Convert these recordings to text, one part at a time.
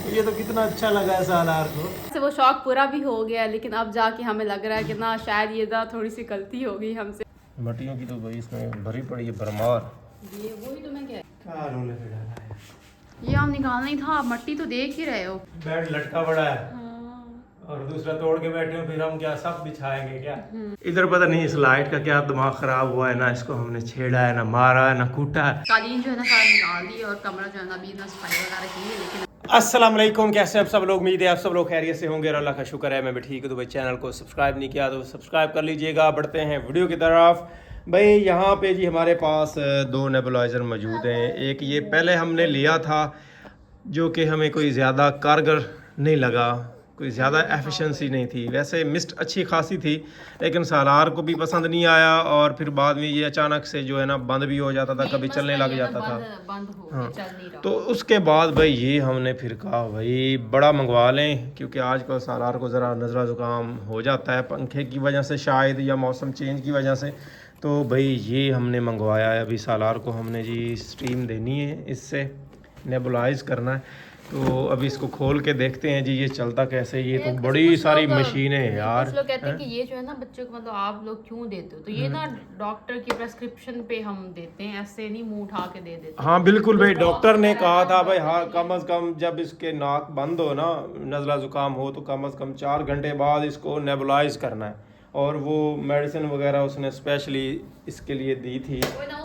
ये तो कितना अच्छा लगा है सालार को। से वो शौक पूरा भी हो गया, लेकिन अब जाके हमें लग रहा है कि ना शायद ये ना थोड़ी सी गलती हो गई हमसे। मटियों की तो भाई इसमें भरी पड़ी है भरमार। ये वही तो मैं कह क्या रोले पे डाला है? ये हम निकालना ही था, मट्टी तो देख ही रहे हो। बेड लटका पड़ा है और दूसरा तोड़ के बैठे हो, फिर हम क्या सब बिछाएंगे क्या? इधर पता नहीं इस लाइट का क्या दिमाग खराब हुआ है ना, इसको हमने छेड़ा है ना मारा है ना कूटा है। कालीन जो है ना सारा निकाल दी और कमरा जो है ना अभी ना सफाई वगैरह की है, लेकिन अस्सलाम वालेकुम, कैसे आप सब लोग? उम्मीद है आप सब लोग खैरियत से होंगे और अल्लाह का शुक्र है मैं भी ठीक हूँ। तो भाई चैनल को सब्सक्राइब नहीं किया तो सब्सक्राइब कर लीजिएगा। बढ़ते हैं वीडियो की तरफ। भाई यहाँ पे जी हमारे पास दो नेबुलाइज़र मौजूद हैं। एक ये पहले हमने लिया था जो कि हमें कोई ज़्यादा कारगर नहीं लगा, कोई ज़्यादा एफिशिएंसी नहीं थी। वैसे मिस्ट अच्छी खासी थी लेकिन सालार को भी पसंद नहीं आया और फिर बाद में ये अचानक से जो है ना बंद भी हो जाता था, कभी चलने लग जाता था। हाँ, तो उसके बाद भाई ये हमने फिर कहा भाई बड़ा मंगवा लें, क्योंकि आजकल सालार को ज़रा नज़ला ज़ुकाम हो जाता है पंखे की वजह से शायद, या मौसम चेंज की वजह से। तो भाई ये हमने मंगवाया है। अभी सालार को हमने जी स्टीम देनी है, इससे नेबुलाइज करना है। तो अभी इसको खोल के देखते हैं जी ये चलता कैसे। ये तो बड़ी सारी मशीनें हैं यार। कुछ लोग कहते हैं कि ये जो है ना बच्चों को मतलब आप लोग क्यों देते हो, तो ये ना डॉक्टर की प्रेस्क्रिप्शन पे हम देते हैं, ऐसे नहीं मुंह उठा के दे देते। हाँ बिल्कुल भाई, डॉक्टर ने कहा था भाई हाँ कम अज़ कम जब इसके नाक बंद हो ना, नज़ला ज़ुकाम हो, तो कम अज़ कम 4 घंटे बाद इसको नेबुलाइज करना है। और वो मेडिसिन वगैरह उसने स्पेशली इसके लिए दी थी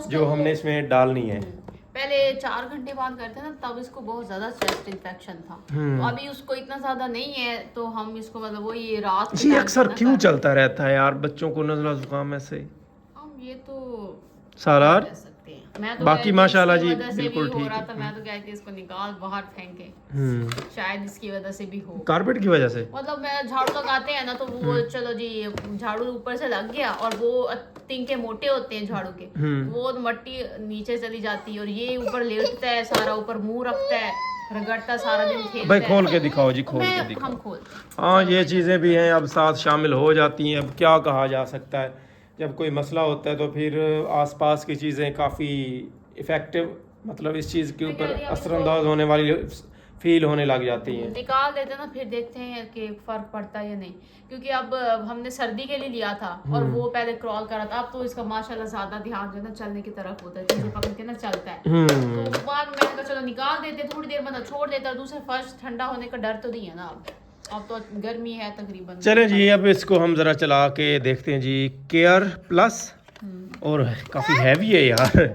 जो हमने इसमें डालनी है। पहले 4 घंटे बाद करते हैं ना, तब इसको बहुत ज्यादा चेस्ट इन्फेक्शन था, तो अभी उसको इतना ज्यादा नहीं है, तो हम इसको मतलब वो ये रात जी अक्सर क्यों चलता रहता है यार बच्चों को नज़ला ज़ुकाम ऐसे? हम ये तो सालार कह सकते हैं। मैं तो बाकी माशाल्लाह जी बिल्कुल ठीक है। तो मैं तो कहती इसको निकाल बाहर फेंके, शायद इसकी वजह से भी हो, कारपेट की वजह से। मतलब मैं झाड़ू लगाते हैं ना, तो वो चलो जी झाड़ू ऊपर से लग गया और वो तिनके मोटे होते हैं झाड़ू के, वो मट्टी नीचे चली जाती है और ये ऊपर लेटता है, सारा ऊपर मुंह रखता है, रगड़ता सारा दिन खेलता भाई है। खोल के दिखाओ जी, खोल के दिखाओ। हम खोलते हैं। हाँ ये चीज़ें भी हैं अब साथ शामिल हो जाती हैं। अब क्या कहा जा सकता है, जब कोई मसला होता है तो फिर आसपास की चीज़ें काफ़ी इफ़ेक्टिव, मतलब इस चीज़ के ऊपर असरअंदाज होने वाली फील होने लग जाती हैं। निकाल देते ना, फिर देखते हैं कि फ़र्क पड़ता है या नहीं, क्योंकि अब हमने सर्दी के लिए लिया था और वो पहले क्रॉल करा था। अब तो इसका माशाल्लाह ज़्यादा ध्यान जो है ना चलने की तरफ होता है, चीज़ें पकड़ के ना चलता है। तो बाद में मैंने कहा चलो निकाल देते, थोड़ी देर मतलब छोड़ देता, दूसरे फर्श ठंडा होने का डर तो नहीं है ना। अब तो गर्मी है तकरीबन। चलें जी अब इसको हम ज़रा चला के देखते हैं जी। केयर प्लस, और काफ़ी हैवी है यार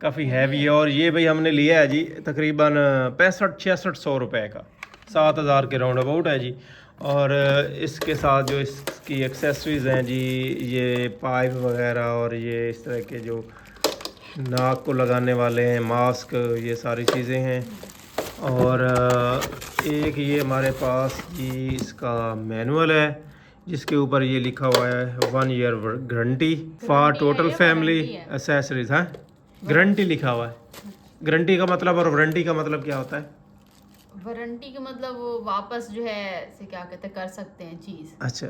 काफ़ी हैवी है। और ये भाई हमने लिया है जी तकरीबन 65-6600 रुपए का, 7000 के राउंड अबाउट है जी। और इसके साथ जो इसकी एक्सेसरीज़ हैं जी, ये पाइप वगैरह और ये इस तरह के जो नाक को लगाने वाले हैं मास्क, ये सारी चीज़ें हैं। और एक ये हमारे पास जी इसका मैनुअल है जिसके ऊपर ये लिखा हुआ है 1 year guarantee for total family accessories. हाँ गारंटी लिखा हुआ है। गारंटी का मतलब और वारंटी का मतलब क्या होता है? वारंटी का मतलब वो वापस जो है से क्या कहते हैं कर सकते हैं चीज़। अच्छा,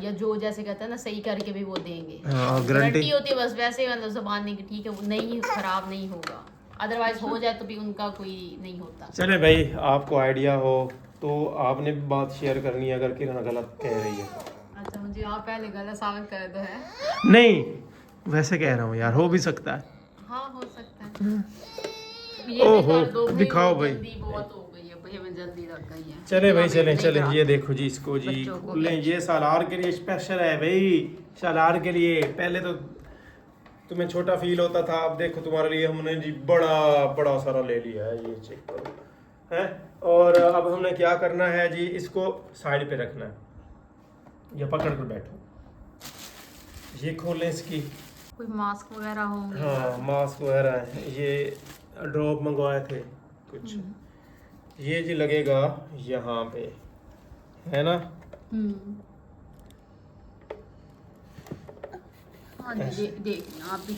या जो जैसे कहते हैं ना सही करके भी वो देंगे। गारंटी होती है बस वैसे मतलब ज़बान नहीं कि ठीक है वो नहीं खराब नहीं होगा, अदरवाइज हो जाए तो भी उनका कोई नहीं होता। चले भाई आपको आइडिया हो तो आपने भी बात शेयर करनी है अगर किरण गलत कह रही है। अच्छा मुझे आप पहले गलत साबित कर दो है। नहीं वैसे कह रहा हूँ यार, हो भी सकता है। हाँ हो सकता है। ओहो दिखाओ भाई। बहुत हो गई है भाई, हमें जल्दी लग गई है। चले भाई चले ये देखो जी इसको जी खोलें। ये सालार के लिए स्पेशल है भाई, सालार के लिए। पहले तो तुम्हें छोटा फील होता था, अब देखो तुम्हारे लिए हमने जी बड़ा बड़ा सारा ले लिया है। ये चेक करो है। और अब हमने क्या करना है जी, इसको साइड पे रखना है या पकड़ कर बैठो। ये खोलें इसकी, कोई मास्क वगैरह होंगे। हाँ मास्क वगैरह है। ये ड्रॉप मंगवाए थे कुछ, ये जी लगेगा यहाँ पे है ना। हाँ देखना आप भी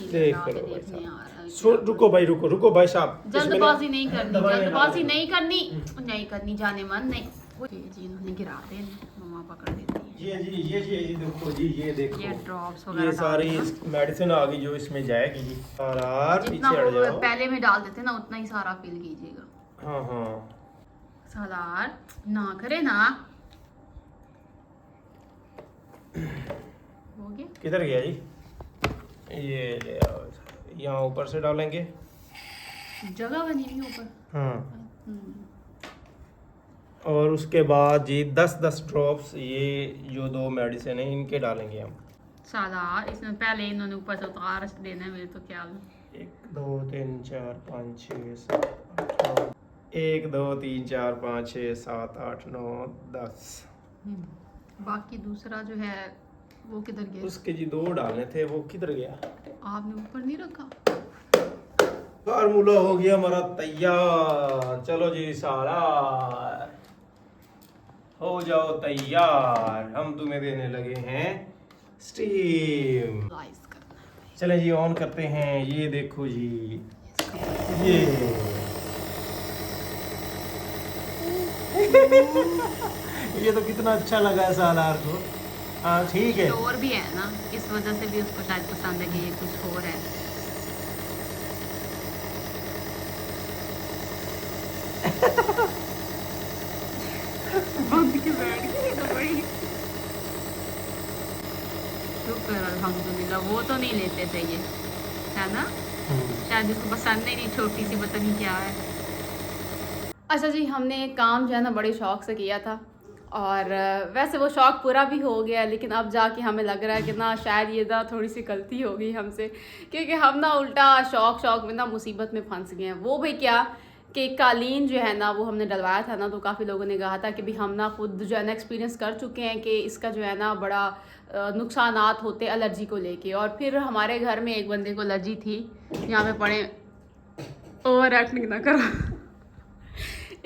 देख लो भाई साहब। रुको भाई रुको भाई साहब, जल्दबाजी नहीं करनी, जल्दबाजी नहीं करनी, नहीं करनी जाने मन नहीं। जी इन्होंने गिराते हैं, मम्मा पकड़ देती है। ये देखो जी, ये देखो ये ड्रॉप्स ये वगैरह सारी मेडिसिन आ गई जो इसमें जाएगी जी। और जितना पीछे हट वो जाओ। पहले में डाल देते ना उतना ही सारा फिल कीजिएगा। हाँ हाँ सालार ना करे ना। हो गया। किधर गया जी? ये ले आओ, यहाँ ऊपर से डालेंगे। जगह बनी हुई ऊपर। हाँ हम्म। और उसके बाद जी 10-10 ड्रॉप्स ये जो 2 मेडिसिन है इनके डालेंगे हम। सालार इसमें पहले इन्होंने ऊपर से उतार देना है मेरे तो ख्याल में। 1 2 3 4 5 6 7 8 9 1 2 3 4 5 6 7 8 9 10। बाकी दूसरा जो है वो किधर गया? उसके जी 2 डालने थे, वो किधर गया? आपने ऊपर नहीं रखा? फार्मूला हो गया हमारा तैयार। चलो जी साला हो जाओ तैयार, हम तुम्हें देने लगे हैं स्टीम। स्लाइस करना है। चले जी ऑन करते हैं। ये देखो जी, ये ये तो कितना अच्छा लगा है सालार को। हाँ ठीक है। और भी है ना, इस वजह से भी उसको शायद पसंद है कि ये कुछ और है। बंद के बैठ गई तो बड़ी। शुक्र अल्हम्दुलिल्लाह, वो तो नहीं लेते थे ये, है ना? शायद इसको पसंद ही नहीं, छोटी सी पता नहीं क्या है। अच्छा जी, हमने काम जो है ना बड़े शौक से किया था और वैसे वो शौक़ पूरा भी हो गया, लेकिन अब जाके हमें लग रहा है कि ना शायद ये ना थोड़ी सी गलती हो गई हमसे, क्योंकि हम ना उल्टा शौक़ में ना मुसीबत में फंस गए हैं। वो भाई क्या कि कालीन जो है ना वो हमने डलवाया था ना, तो काफ़ी लोगों ने कहा था कि भी हम ना खुद जो है ना एक्सपीरियंस कर चुके हैं कि इसका जो है ना बड़ा नुकसानात होते एलर्जी को लेके। और फिर हमारे घर में एक बंदे को एलर्जी थी, यहाँ पे पड़े ओवर एक्टिंग ना करो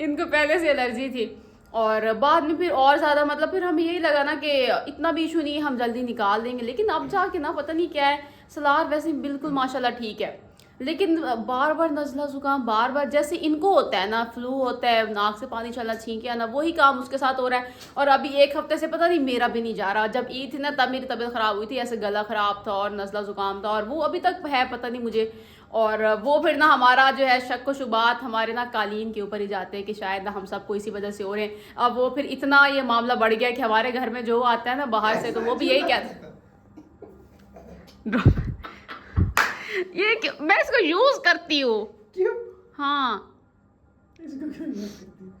इनको पहले से एलर्जी थी और बाद में फिर और ज़्यादा, मतलब फिर हमें यही लगा ना कि इतना भी इशू नहीं है, हम जल्दी निकाल देंगे। लेकिन अब जाके ना पता नहीं क्या है, सलार वैसे बिल्कुल माशाल्लाह ठीक है, लेकिन बार बार नज़ला ज़ुकाम बार बार जैसे इनको होता है ना, फ्लू होता है, नाक से पानी चलना, छींके आना, वही काम उसके साथ हो रहा है। और अभी 1 हफ्ते से पता नहीं मेरा भी नहीं जा रहा। जब ईद थी ना तब मेरी तबीयत ख़राब हुई थी, ऐसे गला ख़राब था और नज़ला ज़ुकाम था, और वो अभी तक है पता नहीं मुझे। और वो फिर ना हमारा जो है शक व शुबात हमारे ना कालीन के ऊपर ही जाते हैं कि शायद ना हम सबको इसी वजह से हो रहे हैं। अब वो फिर इतना ये मामला बढ़ गया कि हमारे घर में जो आता है ना बाहर से, तो वो भी यही कहते ये मैं इसको यूज करती हूँ। क्यों? हाँ, इसको क्यों यूज करती?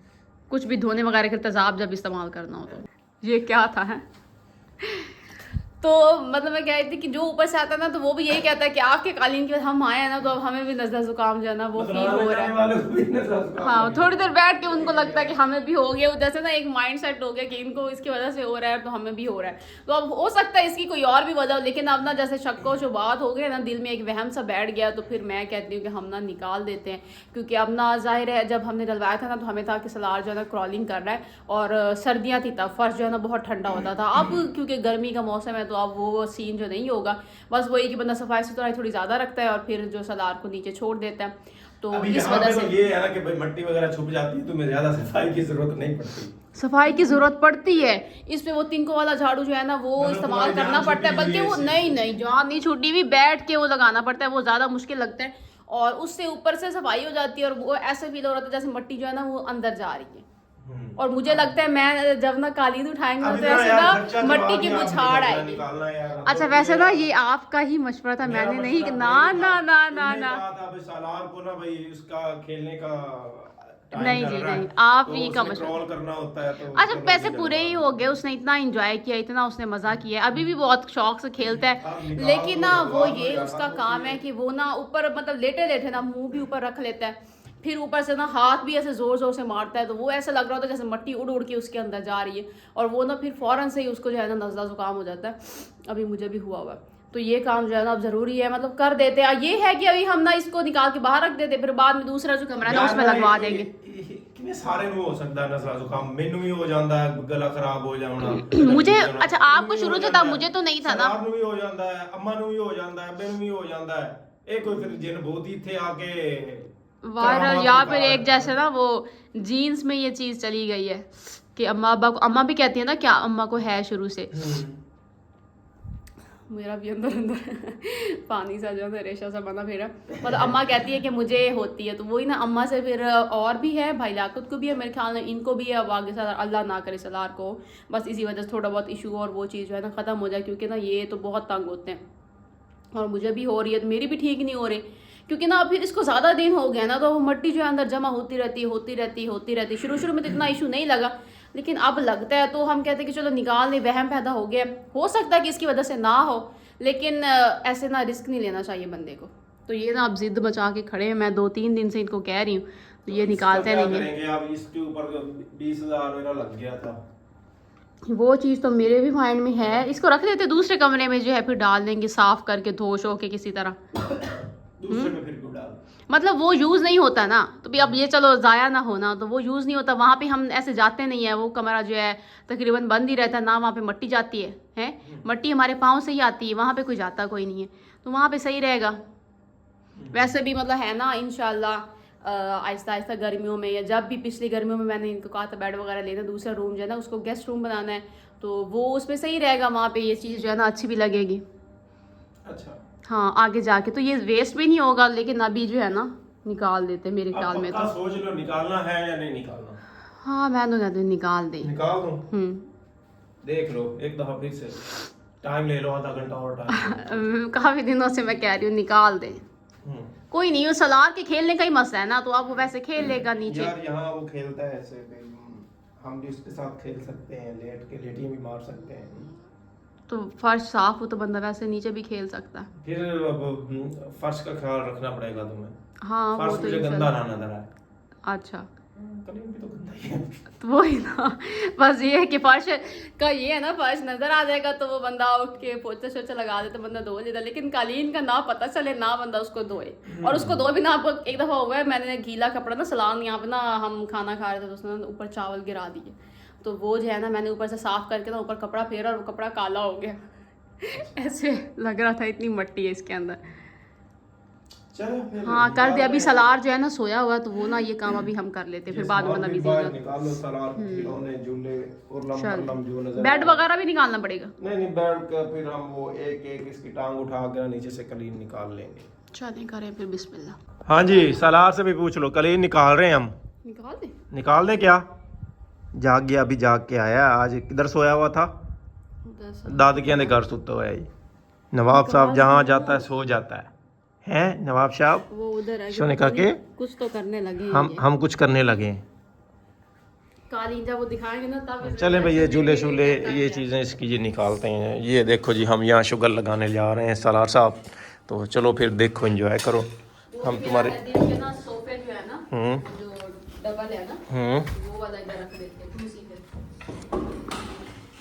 कुछ भी धोने वगैरह के तेजाब जब इस्तेमाल करना हो तो। ये क्या था है? तो मतलब मैं कह रही थी कि जो ऊपर से आता है ना तो वो भी यही कहता है कि आपके कालीन के बाद हम आए हैं ना, तो अब हमें भी नज़ला ज़ुकाम जो है ना वो फील हो रहा है। हाँ, थोड़ी देर बैठ के उनको लगता है कि हमें भी हो गया, जैसे ना एक माइंड सेट हो गया कि इनको इसकी वजह से हो रहा है तो हमें भी हो रहा है। तो अब हो सकता है इसकी कोई और भी वजह हो, लेकिन अब ना जैसे शक व शुबात हो गए ना, दिल में एक वहम सा बैठ गया, तो फिर मैं कहती हूँ कि हम ना निकाल देते हैं। क्योंकि अब ना ज़ाहिर है जब हमने डलवाया था ना तो हमें था कि सलार जो है ना क्रॉलिंग कर रहा है, और सर्दियाँ थी तब फर्श जो है ना बहुत ठंडा होता था। अब क्योंकि गर्मी का मौसम है तो अब वो सीन जो नहीं होगा, बस वही कि बंदा सफाई सुथराई थोड़ी ज़्यादा रखता है और फिर जो सलार को नीचे छोड़ देता है। तो इस वजह से तो ये है ना कि भाई मट्टी वगैरह छुप जाती है, तुम्हें ज्यादा सफाई की जरूरत नहीं पड़ती। सफाई की जरूरत पड़ती है, इस पे वो तिनको वाला झाड़ू जो है ना वो इस्तेमाल करना पड़ता है, बल्कि वो नहीं जहाँ नहीं छुट्टी भी बैठ के वो लगाना पड़ता है, वो ज़्यादा मुश्किल लगता है। और उससे ऊपर से सफाई हो जाती है और वो ऐसे फील हो रहा था जैसे मट्टी जो है ना वो अंदर जा रही है। और मुझे लगता है मैं जब ना कालीन उठाएंगे तो ऐसे ना मट्टी की बुछाड़ आएगी। अच्छा वैसे ना ये आपका ही मशवरा था, मैंने नहीं, ना ना ना ना ना सालार को ना भाई उसका खेलने का नहीं जी नहीं, आप ही का मशवरा करना होता है। तो अच्छा पैसे पूरे ही हो गए, उसने इतना एंजॉय किया, इतना उसने मजा किया, अभी भी बहुत शौक से खेलता है। लेकिन ना वो ये उसका काम है कि वो ना ऊपर मतलब लेटे लेटे ना मुंह भी ऊपर रख लेता है, फिर ऊपर से ना हाथ भी ऐसे जोर जोर से मारता है, तो वो ऐसा लग रहा होता है जैसे मट्टी उड़ उड़ के उसके अंदर जा रही है, और वो ना फिर फौरन से ही उसको जो है ना नज़ला ज़ुकाम हो जाता है। अभी मुझे भी हुआ हुआ, तो ये काम जो है ना अब ज़रूरी है, मतलब कर देते हैं। ये है कि अभी हम ना इसको निकाल के बाहर रख देते, फिर बाद में दूसरा जो कमरा है ना उसमें लगवा देंगे। कितने सारे में हो सकता है नज़ला ज़ुकाम, मेनू भी हो जाता है, गला खराब हो जाना मुझे अच्छा आपको शुरू से था, मुझे तो नहीं था ना। भी हो जाता है, अम्मा भी हो जाता है, मेनू भी हो जाता है। एक कोई फिर जिन बहुत ही थे आके वायरल या फिर एक जैसे ना वो जीन्स में ये चीज चली गई है, कि अम्मा भी कहती है ना, क्या अम्मा को है शुरू से। मेरा भी अंदर अंदर पानी सा जो है रेशा सा बना फिर, मतलब अम्मा कहती है कि मुझे होती है, तो वही ना अम्मा से फिर और भी है, भाई लियाकत को भी है, मेरे ख्याल में इनको भी है, अब आगे से अल्लाह ना करे सलार को, बस इसी वजह से थोड़ा बहुत इशू और वो चीज़ जो है ना ख़त्म हो जाए, क्योंकि ना ये तो बहुत तंग होते हैं और मुझे भी हो रही है, तो मेरी भी ठीक नहीं हो रही, क्योंकि ना फिर इसको ज़्यादा दिन हो गया ना, तो वो मिट्टी जो है अंदर जमा होती रहती। शुरू में तो इतना इशू नहीं लगा, लेकिन अब लगता है, तो हम कहते हैं कि चलो निकाल ले, वहम पैदा हो गया, हो सकता है कि इसकी वजह से ना हो, लेकिन ऐसे ना रिस्क नहीं लेना चाहिए बंदे को। तो ये ना अब जिद बचा के खड़े हैं, मैं 2-3 दिन से इनको कह रही हूँ, तो ये निकालते नहीं है। अब इसके ऊपर 20,000 मेरा लग गया था, वो चीज़ तो मेरे भी माइंड में है, इसको रख देते दूसरे कमरे में जो है, फिर डाल देंगे साफ करके धो शो के किसी तरह। दूसरे में फिर क्यों डाल, मतलब वो यूज़ नहीं होता ना, तो भी अब ये चलो ज़ाया ना होना, तो वो यूज़ नहीं होता, वहाँ पे हम ऐसे जाते नहीं है, वो कमरा जो है तकरीबन बंद ही रहता है ना, वहाँ पे मट्टी जाती है मट्टी हमारे पाँव से ही आती है, वहाँ पे कोई जाता कोई नहीं है, तो वहाँ पे सही रहेगा। वैसे भी मतलब है ना, इंशाल्लाह आहिस्ता आहिस्ता गर्मियों में, या जब भी पिछली गर्मियों में मैंने इनको कहा था बेड वगैरह लेना, दूसरा रूम जो है ना उसको गेस्ट रूम बनाना है, तो वो उसमें सही रहेगा, वहाँ पे ये चीज़ जो है ना अच्छी भी लगेगी। अच्छा हाँ आगे जाके तो ये वेस्ट भी नहीं होगा, लेकिन अभी जो है ना निकाल देते मेरे ख्याल में। तो सोच लो निकालना है या नहीं निकालना। हाँ मैं तो कहती हूँ निकाल दे, निकाल दूं। देख लो एक दफा फिर से टाइम ले लो, आधा घंटा और टाइम। काफी दिनों से मैं कह रही हूँ निकाल दे, कोई नहीं, वो सलार के खेलने का ही मसला है ना, तो अब वो वैसे खेल लेगा नीचे। यार यहाँ वो खेलता है ऐसे, हम भी उसके साथ खेल सकते हैं, लेट के लेटियां भी मार सकते हैं, तो फर्श साफ हो तो बंदा वैसे नीचे भी खेल सकता है। फिर फर्श का ख्याल रखना पड़ेगा तुम्हें। हाँ फर्श वो तो मुझे गंदा ना नजर आए। अच्छा कलीन भी तो गंदा ही है। तो वही ना, बस ये है कि फर्श का ये है ना, फर्श नजर आ जाएगा तो वो बंदा उठ के पोछा शोछा लगा दे तो बंदा धो लेता, लेकिन कालीन का ना पता चले ना बंदा उसको धोए, और उसको धोए भी ना। आपको एक दफा हुआ है, मैंने गीला कपड़ा ना सलान यहाँ पे ना, हम खाना खा रहे थे तो उसने ऊपर चावल गिरा दिए, तो वो जो है ना मैंने ऊपर से साफ करके ना ऊपर कपड़ा फेरा और वो कपड़ा काला हो गया। ऐसे लग रहा था इतनी मिट्टी है इसके अंदर। चलो हाँ कर दे, अभी सलार जो है ना सोया हुआ, तो वो ना ये काम अभी हम कर लेते, फिर बाद में बंदा बिजी हो जाता। निकाल लो सलार, खिलौने, झूले और लम जो नजर बेड वगैरह भी निकालना पड़ेगा। नहीं बेड का फिर हम वो एक एक इसकी टांग उठा के नीचे से कलीन निकाल लेंगे। चलें करें फिर बिस्मिल्लाह। हाँ जी, सलार से भी पूछ लो, कलीन निकाल रहे हैं हम। निकाल दे क्या? जाग गया, अभी जाग के आया। आज किधर सोया हुआ था? दादकियां दे घर सुता हुआ है। नवाब साहब जहाँ जाता है सो जाता है। हैं नवाब साहब? वो उधर है, सोने करके कुछ तो करने लगे हम कुछ करने लगे हैं। कालीन जब वो दिखाएंगे ना तब चले भाई, ये झूले शूले ये चीज़ें इसकी ये निकालते हैं। ये देखो जी, हम यहाँ शुगर लगाने जा रहे हैं सलार साहब, तो चलो फिर देखो एंजॉय करो। हम तुम्हारे सोफे जो है ना, जो डबल है ना, वो वाला इधर रख देते हैं कुर्सी पे।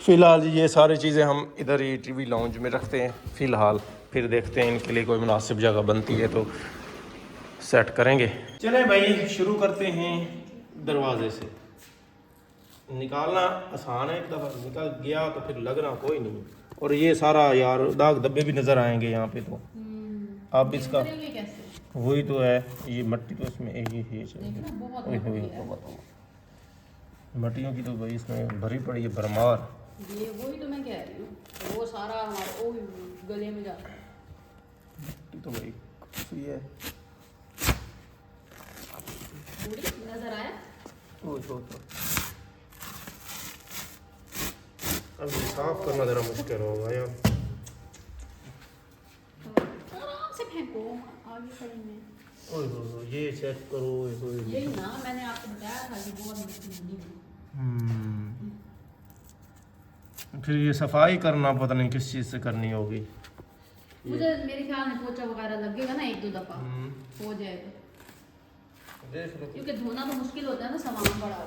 फिलहाल जी ये सारी चीज़ें हम इधर ही टीवी लाउंज में रखते हैं फिलहाल, फिर देखते हैं इनके लिए कोई मुनासिब जगह बनती है तो सेट करेंगे। चलें भाई शुरू करते हैं। दरवाजे से निकालना आसान है, एक दफ़ा निकल गया तो फिर लगना कोई नहीं। और ये सारा यार दाग धब्बे भी नज़र आएंगे यहाँ पे, तो अब इसका वही तो है, ये मट्टी तो इसमें मट्टियों की तो भाई इसमें भरी पड़ी है भरमार। ये वही तो मैं कह रही हूँ, वो सारा हमारा ओ गले में जाता है मट्टी तो भाई काफी है। नजर आया तो अब साफ करना जरा मुश्किल होगा यार। आराम से फेंको आगे खड़ी में। ओए ये चेक करो, यही ना मैंने आपको बताया था कि बहुत मुश्किल है। फिर ये सफाई करना पता नहीं किस चीज़ से करनी होगी। मुझे मेरे ख्याल में पोछा वगैरह लगेगा ना 1-2 दफा हो जाएगा, देख लो, क्योंकि धोना तो मुश्किल होता है ना, सामान बड़ा हो।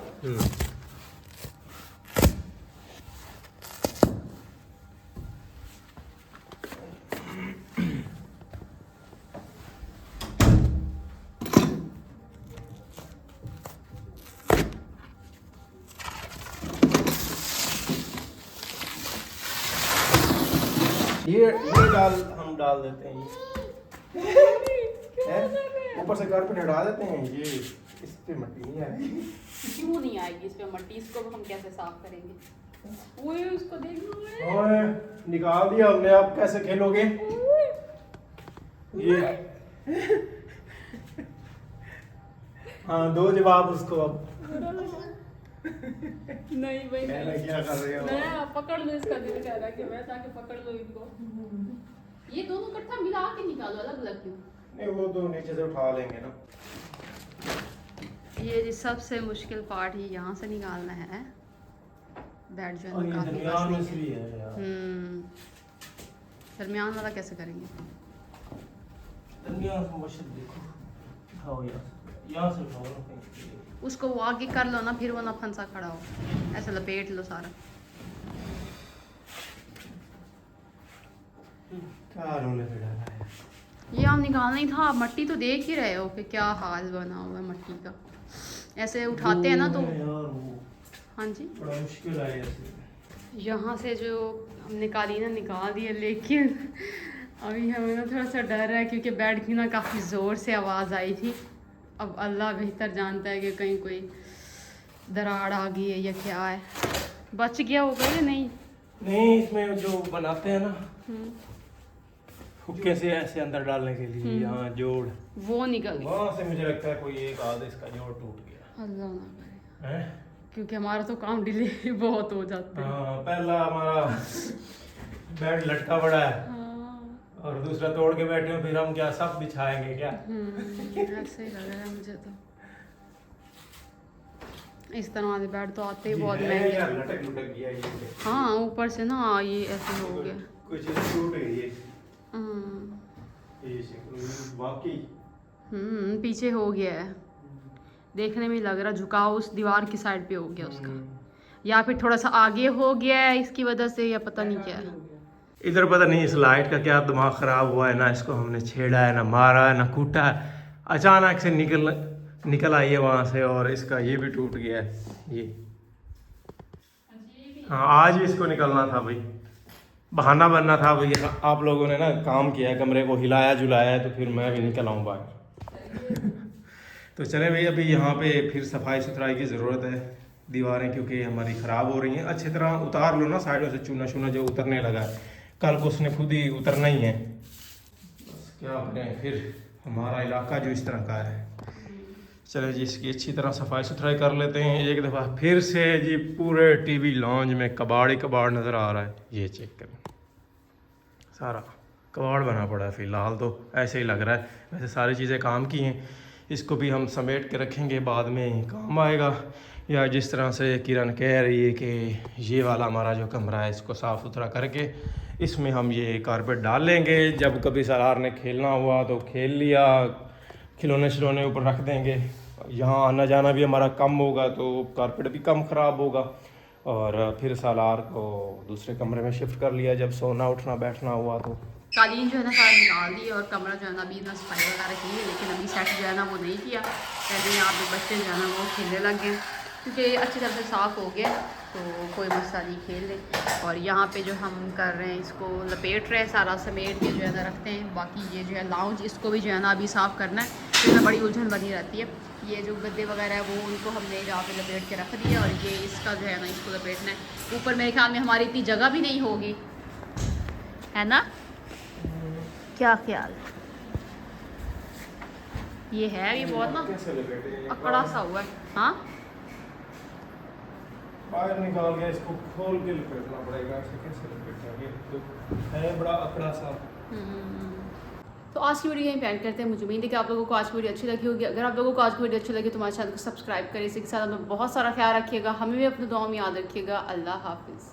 ये हम डाल देते हैं। ऊपर से कारपेट हटा देते हैं, ये इस पे मट्टी नहीं आएगी। क्यों नहीं आएगी इस पे मट्टी? इसको हम कैसे साफ करेंगे? ओए उसको देख लो। ओए निकाल दिया हमने, आप कैसे खेलोगे ये? हाँ दो जवाब उसको अब। नहीं भाई क्या कर रहे हो? मैं पकड़ लो, इसका दिल कह रहा है कि मैं जाके पकड़ लो इनको। ये दोनों इकट्ठा मिला के निकालो, अलग अलग क्यों? नहीं वो तो नीचे से उठा लेंगे ना। ये जी सबसे मुश्किल पार्ट ही यहाँ से निकालना है। बेड जो है काफी दरमियान में भी है यार। दरमियान वाला कैसे करेंगे? दरमियान में मशद देखो, उठाओ यार, यहाँ से उठाओ ना। उसको वो आगे कर लो ना, फिर वो ना फंसा खड़ा हो, ऐसे लपेट लो सारा। क्या रोने पे डाला है? ये हम निकालना ही था। आप मट्टी तो देख ही रहे हो कि क्या हाल बना हुआ है मट्टी का। ऐसे उठाते हैं ना तो हाँ जी, बड़ा मुश्किल है ऐसे। यहाँ से जो हमने कालीना निकाल दिया, लेकिन अभी हमें ना थोड़ा सा डर है क्योंकि बेड की ना काफ़ी ज़ोर से आवाज़ आई थी। अब अल्लाह बेहतर जानता है कि कहीं कोई दरार आ गई है या क्या है। बच गया होगा या नहीं? नहीं, इसमें जो बनाते हैं ना हुक्के से ऐसे अंदर डालने के लिए, यहाँ जोड़ वो निकल गया। वहाँ से मुझे लगता है कोई एक आध इसका जोड़ टूट गया। अल्लाह ना करे, हैं? क्योंकि हमारा तो काम डिले बहुत हो जाता है। हाँ, पहला हमारा बेड लटका पड़ा है और दूसरा तोड़ के बैठे हो, फिर हम क्या सब बिछाएंगे क्या? ऐसे ही लग रहा है मुझे तो। इस तरह वाले बेड तो आते ही बहुत महंगे यार, लटक लुटक गया ये। हाँ, ऊपर से ना ये ऐसे हो गया। कुछ टूट गई है हम्म, ये शक्ल वाकई। पीछे हो गया है, देखने में लग रहा झुकाव उस दीवार की साइड पे हो गया उसका, या फिर थोड़ा सा आगे हो गया है इसकी वजह से, या पता नहीं क्या है। इधर पता नहीं इस लाइट का क्या दिमाग खराब हुआ है ना, इसको हमने छेड़ा है ना मारा है ना कूटा है, अचानक से निकल आई है वहाँ से और इसका ये भी टूट गया है ये। हाँ आज ही इसको निकलना था भाई, बहाना बनना था भाई। आप लोगों ने ना काम किया है, कमरे को हिलाया जुलाया है, तो फिर मैं भी निकल आऊँ बाहर। तो चले भाई, अभी यहाँ पे फिर सफाई सुथराई की ज़रूरत है। दीवारें क्योंकि हमारी ख़राब हो रही हैं, अच्छी तरह उतार लो ना साइडों से चूना शूना जो उतरने लगा है, कल को उसने खुद ही उतरना ही है। बस क्या करें, फिर हमारा इलाका जो इस तरह का है। चलो जी, इसकी अच्छी तरह सफाई सुथराई कर लेते हैं एक दफ़ा फिर से जी। पूरे टीवी लॉन्ज में कबाड़ ही कबाड़ नज़र आ रहा है, ये चेक करें, सारा कबाड़ बना पड़ा है फ़िलहाल तो ऐसे ही लग रहा है। वैसे सारी चीज़ें काम की हैं, इसको भी हम समेट के रखेंगे, बाद में काम आएगा। या जिस तरह से किरण कह रही है कि ये वाला हमारा जो कमरा है इसको साफ़ सुथरा करके इसमें हम ये कारपेट डाल लेंगे। जब कभी सरार ने खेलना हुआ तो खेल लिया, खिलौने शिलौने ऊपर रख देंगे। यहाँ आना जाना भी हमारा कम होगा तो कारपेट भी कम ख़राब होगा। और फिर सालार को दूसरे कमरे में शिफ्ट कर लिया जब सोना उठना बैठना हुआ। तो कालीन जो है ना सारा निकाल दी और कमरा जो है ना अभी ना सफाई वगैरह की है, लेकिन अभी सेट जो है ना वो नहीं किया। पहले यहाँ पे बच्चे जो है ना वो खेलने लग गए क्योंकि अच्छी तरह से साफ़ हो गया तो कोई मसला नहीं, खेल ले। और यहाँ पे जो हम कर रहे हैं इसको लपेट रहे हैं, सारा समेट के जो है ना रखते हैं। बाकी ये जो है लाउंज इसको भी जो है ना अभी साफ़ करना है, इसमें बड़ी उलझन बनी रहती है। ये जो गद्दे वगैरह है वो उनको हमने यहाँ पे लपेट के रख दिया और ये इसका जो है ना इसको लपेटना है। ऊपर मेरे ख्याल में हमारी इतनी जगह भी नहीं होगी, है ना? क्या ख्याल? ये है ये बहुत ना अकड़ा सा हुआ है। हाँ, बाहर निकाल के इसको खोल के लपेटना पड़ेगा। ऐसे कैसे लपेटेंगे, तो है बड़ा अकड़ा सा। तो आज की वीडियो यहीं पे एंड करते हैं। मुझे उम्मीद है कि आप लोगों को आज की वीडियो अच्छी लगी होगी। अगर आप लोगों को आज की वीडियो अच्छी लगी तो हमारे चैनल को सब्सक्राइब करें। इसी के साथ आप लोग बहुत सारा ख्याल रखिएगा, हमें भी अपने दुआ में याद रखिएगा। अल्लाह हाफिज़।